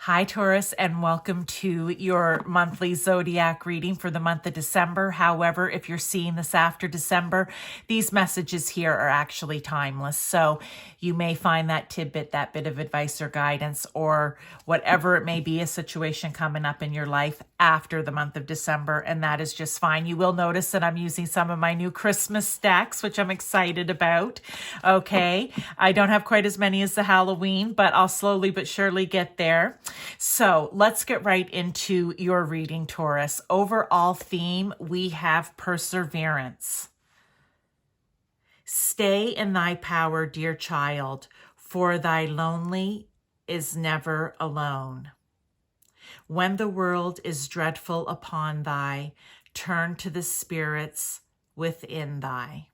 Hi, Taurus, and welcome to your monthly zodiac reading for the month of December. However, if you're seeing this after December, these messages here are actually timeless. So you may find that tidbit, that bit of advice or guidance, or whatever it may be, a situation coming up in your life after the month of December, and that is just fine. You will notice that I'm using some of my new Christmas stacks, which I'm excited about. Okay, I don't have quite as many as the Halloween, but I'll slowly but surely get there. So let's get right into your reading, Taurus. Overall theme, we have perseverance. Stay in thy power, dear child, for thy lonely is never alone. When the world is dreadful upon thee, turn to the spirits within thee.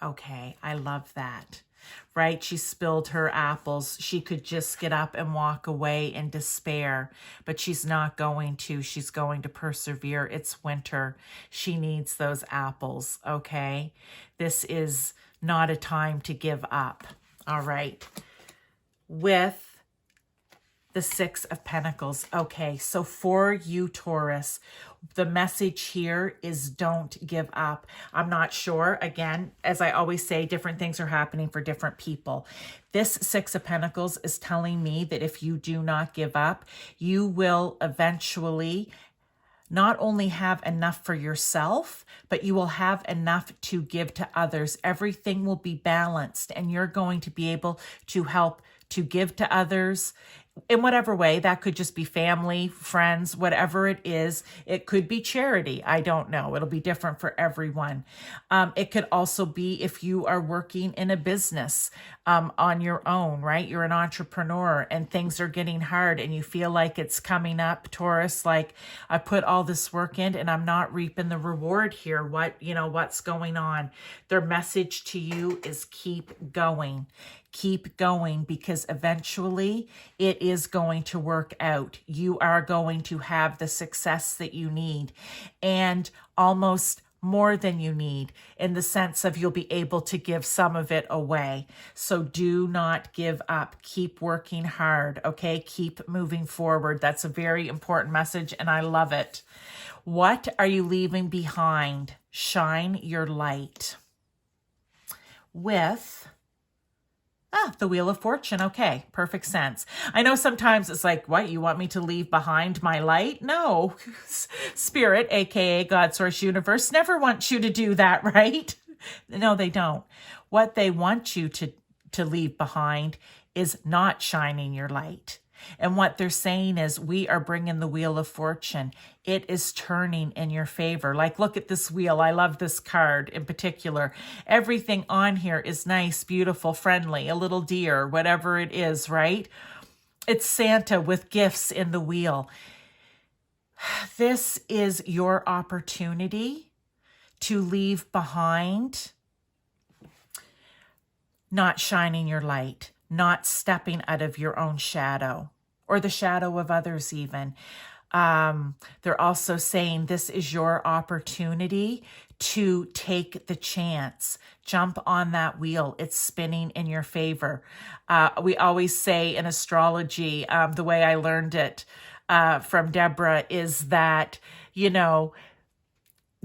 Okay, I love that. Right? She spilled her apples. She could just get up and walk away in despair, but she's not going to. She's going to persevere. It's winter. She needs those apples, okay? This is not a time to give up, all right? With the Six of Pentacles. Okay, so for you, Taurus, the message here is don't give up. I'm not sure. Again, as I always say, different things are happening for different people. This Six of Pentacles is telling me that if you do not give up, you will eventually not only have enough for yourself, but you will have enough to give to others. Everything will be balanced, and you're going to be able to help to give to others in whatever way. That could just be family, friends, whatever it is. It could be charity. I don't know. It'll be different for everyone. It could also be if you are working in a business on your own, right? You're an entrepreneur and things are getting hard and you feel like it's coming up, Taurus, like I put all this work in and I'm not reaping the reward here. What's going on? Their message to you is keep going. Keep going, because eventually it is going to work out. You are going to have the success that you need, and almost more than you need, in the sense of you'll be able to give some of it away. So do not give up. Keep working hard, okay? Keep moving forward. That's a very important message, and I love it. What are you leaving behind? Shine your light. With the Wheel of Fortune. Okay, perfect sense. I know sometimes it's like, what, you want me to leave behind my light? No. Spirit, aka God, Source, Universe, never wants you to do that, right? No, they don't. What they want you to leave behind is not shining your light. And what they're saying is, we are bringing the Wheel of Fortune. It is turning in your favor. Like, look at this wheel. I love this card in particular. Everything on here is nice, beautiful, friendly, a little deer, whatever it is, right? It's Santa with gifts in the wheel. This is your opportunity to leave behind not shining your light, not stepping out of your own shadow or the shadow of others even. They're also saying this is your opportunity to take the chance. Jump on that wheel. It's spinning in your favor. We always say in astrology, the way I learned it from Deborah is that,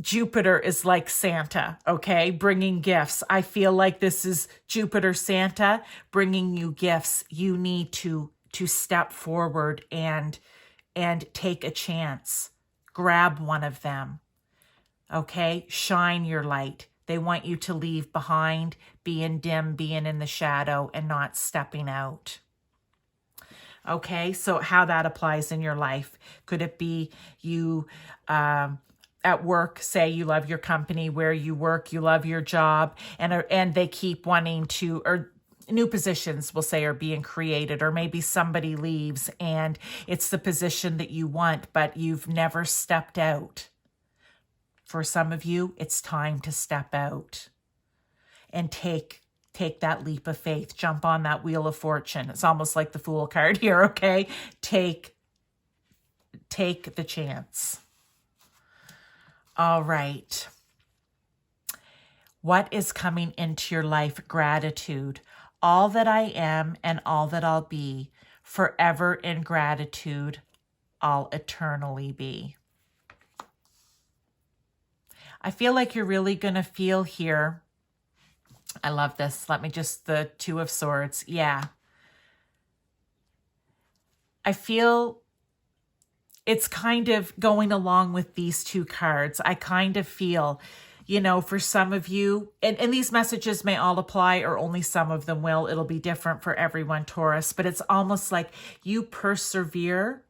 Jupiter is like Santa, okay, bringing gifts. I feel like this is Jupiter Santa bringing you gifts. You need to step forward and take a chance. Grab one of them, okay? Shine your light. They want you to leave behind being dim, being in the shadow, and not stepping out. Okay, so how that applies in your life. Could it be you at work, say you love your company where you work, you love your job, and they keep wanting to, or new positions, we'll say, are being created, or maybe somebody leaves and it's the position that you want, but you've never stepped out. For some of you, it's time to step out and take that leap of faith. Jump on that Wheel of Fortune. It's almost like the Fool card here, okay? Take the chance. All right. What is coming into your life? Gratitude. All that I am and all that I'll be, forever in gratitude, I'll eternally be. I feel like you're really going to feel here. I love this. Let me just, the Two of Swords. Yeah. I feel it's kind of going along with these two cards. I kind of feel, you know, for some of you, and these messages may all apply or only some of them will. It'll be different for everyone, Taurus, but it's almost like you persevere.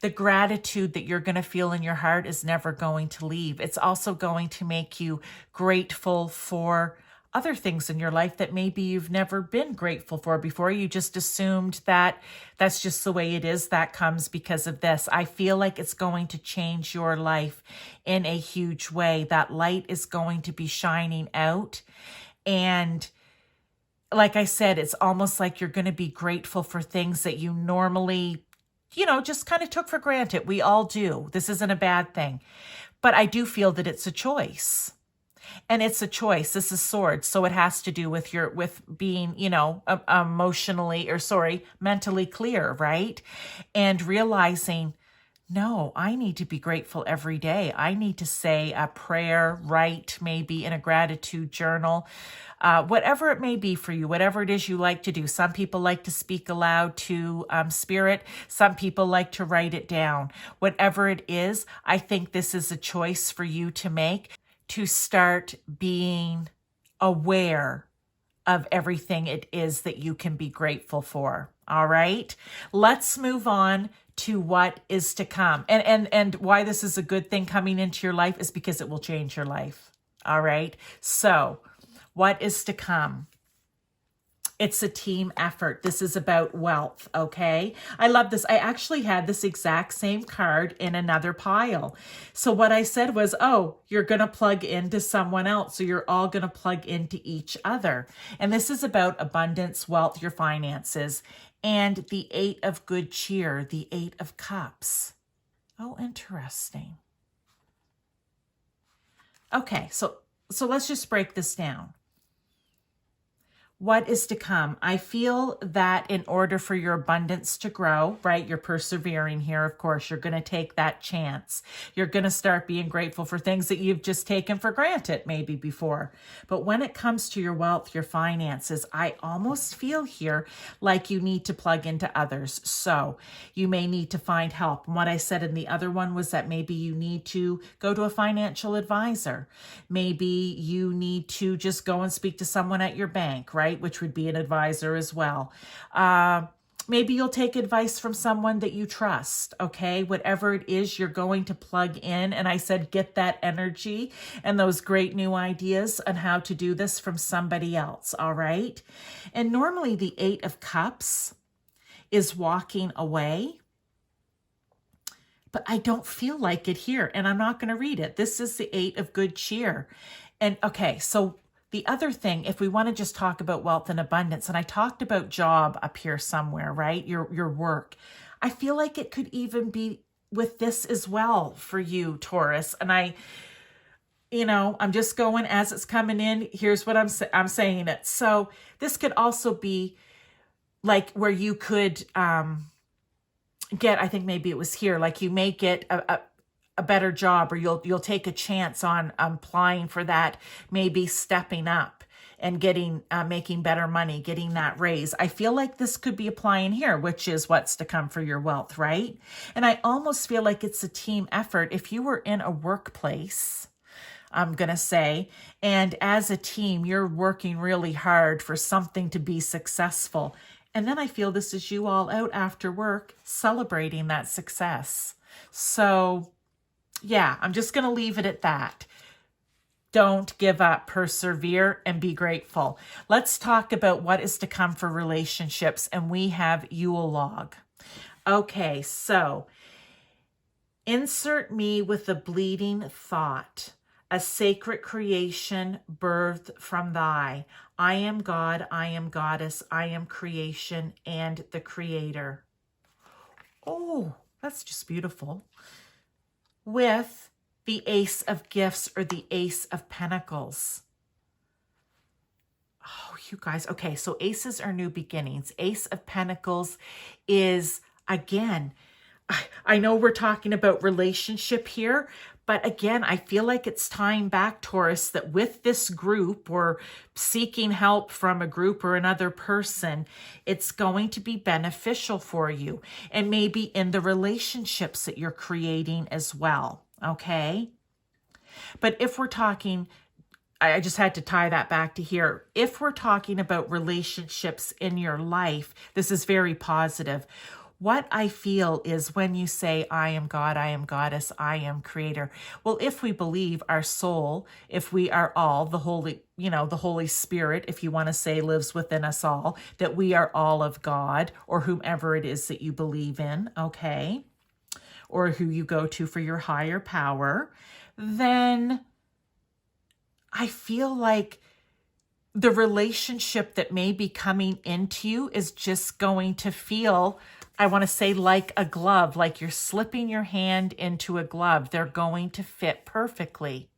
The gratitude that you're going to feel in your heart is never going to leave. It's also going to make you grateful for other things in your life that maybe you've never been grateful for before. You just assumed that that's just the way it is. That comes because of this. I feel like it's going to change your life in a huge way. That light is going to be shining out. And like I said, it's almost like you're going to be grateful for things that you normally, you know, just kind of took for granted. We all do. This isn't a bad thing. But I do feel that it's a choice. And it's a choice. This is swords. So it has to do with with being, you know, mentally clear, right? And realizing, no, I need to be grateful every day. I need to say a prayer, write maybe in a gratitude journal, whatever it may be for you, whatever it is you like to do. Some people like to speak aloud to spirit. Some people like to write it down. Whatever it is, I think this is a choice for you to make, to start being aware of everything it is that you can be grateful for. All right, let's move on to what is to come. And why this is a good thing coming into your life is because it will change your life. All right, so what is to come? It's a team effort. This is about wealth, okay? I love this. I actually had this exact same card in another pile. So what I said was, oh, you're going to plug into someone else. So you're all going to plug into each other. And this is about abundance, wealth, your finances, and the 8 of good cheer, the 8 of cups. Oh, interesting. Okay, so let's just break this down. What is to come? I feel that in order for your abundance to grow, right, you're persevering here, of course, you're going to take that chance. You're going to start being grateful for things that you've just taken for granted maybe before. But when it comes to your wealth, your finances, I almost feel here like you need to plug into others. So you may need to find help. And what I said in the other one was that maybe you need to go to a financial advisor. Maybe you need to just go and speak to someone at your bank, right? Which would be an advisor as well. Maybe you'll take advice from someone that you trust, okay? Whatever it is, you're going to plug in. And I said, get that energy and those great new ideas on how to do this from somebody else, all right? And normally the 8 of Cups is walking away, but I don't feel like it here, and I'm not going to read it. This is the 8 of good cheer. And okay, so the other thing, if we want to just talk about wealth and abundance, and I talked about job up here somewhere, right? Your work. I feel like it could even be with this as well for you, Taurus. And I'm just going as it's coming in. Here's what I'm saying it. So this could also be like where you could get, I think maybe it was here, like you may get a better job, or you'll take a chance on applying for that, maybe stepping up and getting making better money, getting that raise. I feel like this could be applying here, which is what's to come for your wealth, right? And I almost feel like it's a team effort. If you were in a workplace, I'm going to say, and as a team, you're working really hard for something to be successful. And then I feel this is you all out after work celebrating that success. So yeah, I'm just going to leave it at that. Don't give up, persevere, and be grateful. Let's talk about what is to come for relationships, and we have Yule log. Okay, so insert me with a bleeding thought, a sacred creation birthed from thy. I am God, I am goddess, I am creation and the creator. Oh, that's just beautiful. With the Ace of Gifts or the Ace of Pentacles. Oh, you guys. Okay, so aces are new beginnings. Ace of Pentacles is, again, I know we're talking about relationship here, but again, I feel like it's tying back, Taurus, that with this group or seeking help from a group or another person, it's going to be beneficial for you, and maybe in the relationships that you're creating as well. Okay. But if we're talking, I just had to tie that back to here. If we're talking about relationships in your life, this is very positive. What I feel is when you say, I am God, I am Goddess, I am Creator. Well, if we believe our soul, if we are all the Holy, the Holy Spirit, if you want to say, lives within us all, that we are all of God or whomever it is that you believe in, okay, or who you go to for your higher power, then I feel like the relationship that may be coming into you is just going to feel, I want to say, like a glove, like you're slipping your hand into a glove. They're going to fit perfectly.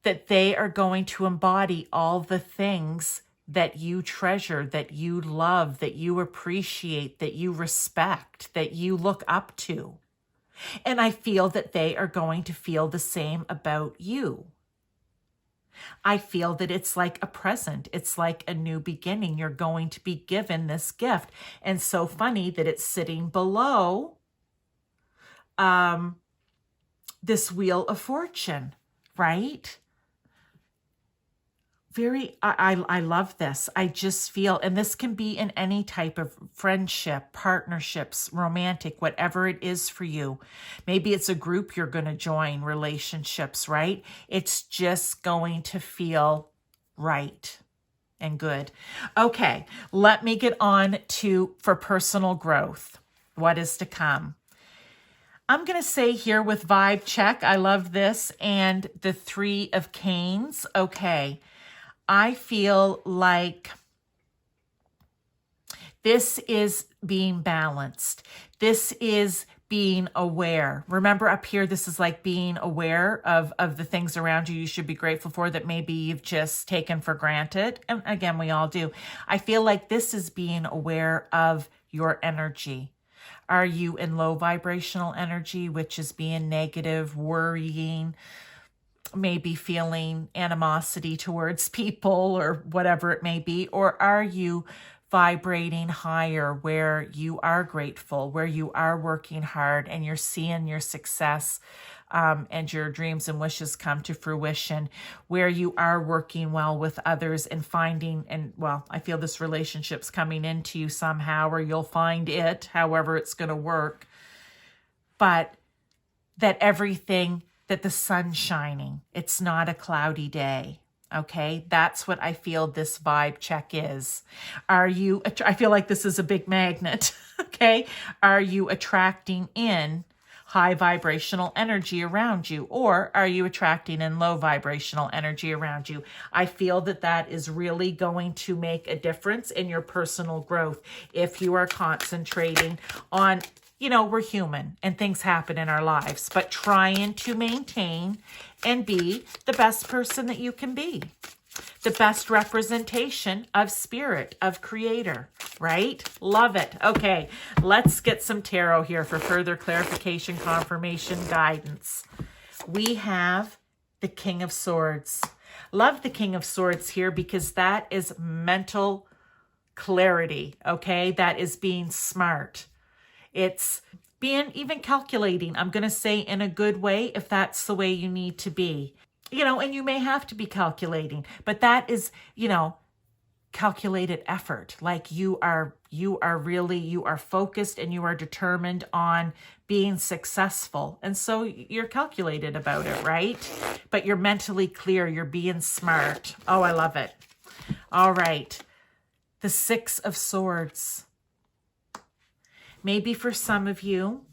That they are going to embody all the things that you treasure, that you love, that you appreciate, that you respect, that you look up to. And I feel that they are going to feel the same about you. I feel that it's like a present. It's like a new beginning. You're going to be given this gift. And so funny that it's sitting below this Wheel of Fortune, right? I love this. I just feel, and this can be in any type of friendship, partnerships, romantic, whatever it is for you. Maybe it's a group you're going to join, relationships, right? It's just going to feel right and good. Okay, let me get on to for personal growth. What is to come? I'm going to say here with vibe check, I love this, and the 3 of Canes. Okay. I feel like this is being balanced. This is being aware. Remember up here, this is like being aware of the things around you should be grateful for that maybe you've just taken for granted. And again, we all do. I feel like this is being aware of your energy. Are you in low vibrational energy, which is being negative, worrying, maybe feeling animosity towards people or whatever it may be? Or are you vibrating higher where you are grateful, where you are working hard and you're seeing your success and your dreams and wishes come to fruition, where you are working well with others and finding, and well, I feel this relationship's coming into you somehow, or you'll find it, however it's going to work, but that everything, that the sun's shining. It's not a cloudy day. Okay, that's what I feel this vibe check is. I feel like this is a big magnet. Okay, are you attracting in high vibrational energy around you, or are you attracting in low vibrational energy around you? I feel that that is really going to make a difference in your personal growth if you are concentrating on, we're human and things happen in our lives, but trying to maintain and be the best person that you can be, the best representation of spirit, of creator, right? Love it. Okay, let's get some tarot here for further clarification, confirmation, guidance. We have the King of Swords. Love the King of Swords here because that is mental clarity, okay? That is being smart. It's being even calculating, I'm going to say in a good way, if that's the way you need to be. And you may have to be calculating, but that is, calculated effort. Like you are focused and you are determined on being successful. And so you're calculated about it, right? But you're mentally clear. You're being smart. Oh, I love it. All right. The 6 of Swords. Maybe for some of you,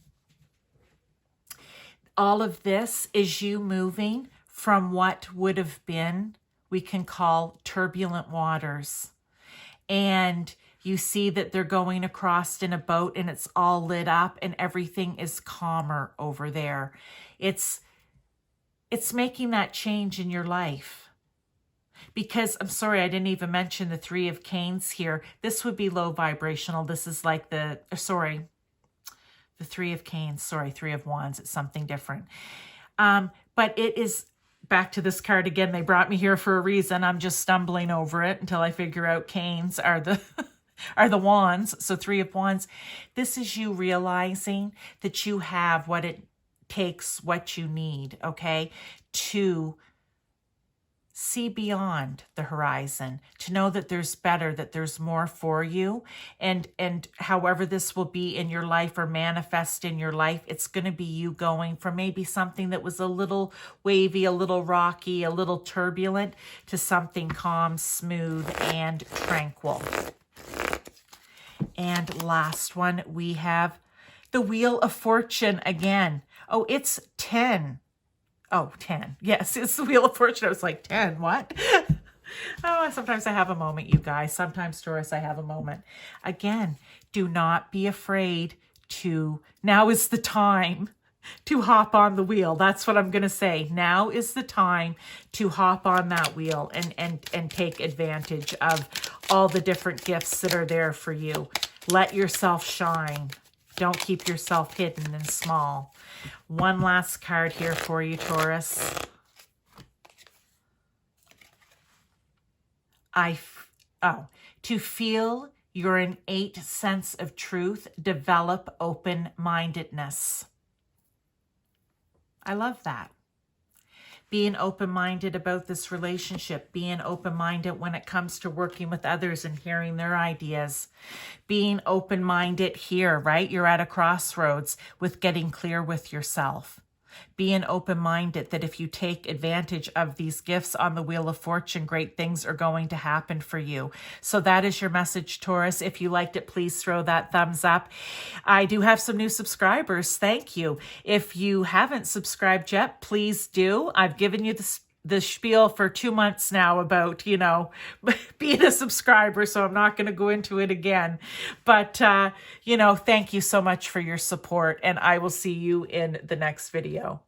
all of this is you moving from what would have been, we can call turbulent waters. And you see that they're going across in a boat and it's all lit up and everything is calmer over there. It's making that change in your life. Because I'm sorry, I didn't even mention the Three of Canes here. This would be low vibrational. This is like the Three of Canes, Three of Wands. It's something different. But it is back to this card again. They brought me here for a reason. I'm just stumbling over it until I figure out canes are the are the wands. So Three of Wands. This is you realizing that you have what it takes, what you need, okay, to see beyond the horizon, to know that there's better, that there's more for you. And however this will be in your life or manifest in your life, it's going to be you going from maybe something that was a little wavy, a little rocky, a little turbulent, to something calm, smooth, and tranquil. And last one, we have the Wheel of Fortune again. Oh, it's 10. Oh, 10. Yes, it's the Wheel of Fortune. I was like, 10, what? Oh, sometimes I have a moment, you guys. Sometimes, Taurus, I have a moment. Again, do not be afraid to, now is the time to hop on the wheel. That's what I'm going to say. Now is the time to hop on that wheel and take advantage of all the different gifts that are there for you. Let yourself shine. Don't keep yourself hidden and small. One last card here for you, Taurus. To feel your innate sense of truth, develop open-mindedness. I love that. Being open-minded about this relationship, being open-minded when it comes to working with others and hearing their ideas, being open-minded here, right? You're at a crossroads with getting clear with yourself. Being open-minded that if you take advantage of these gifts on the Wheel of Fortune, great things are going to happen for you. So that is your message, Taurus. If you liked it, please throw that thumbs up. I do have some new subscribers. Thank you. If you haven't subscribed yet, please do. I've given you the spiel for 2 months now about, you know, being a subscriber, so I'm not going to go into it again. But, you know, thank you so much for your support, and I will see you in the next video.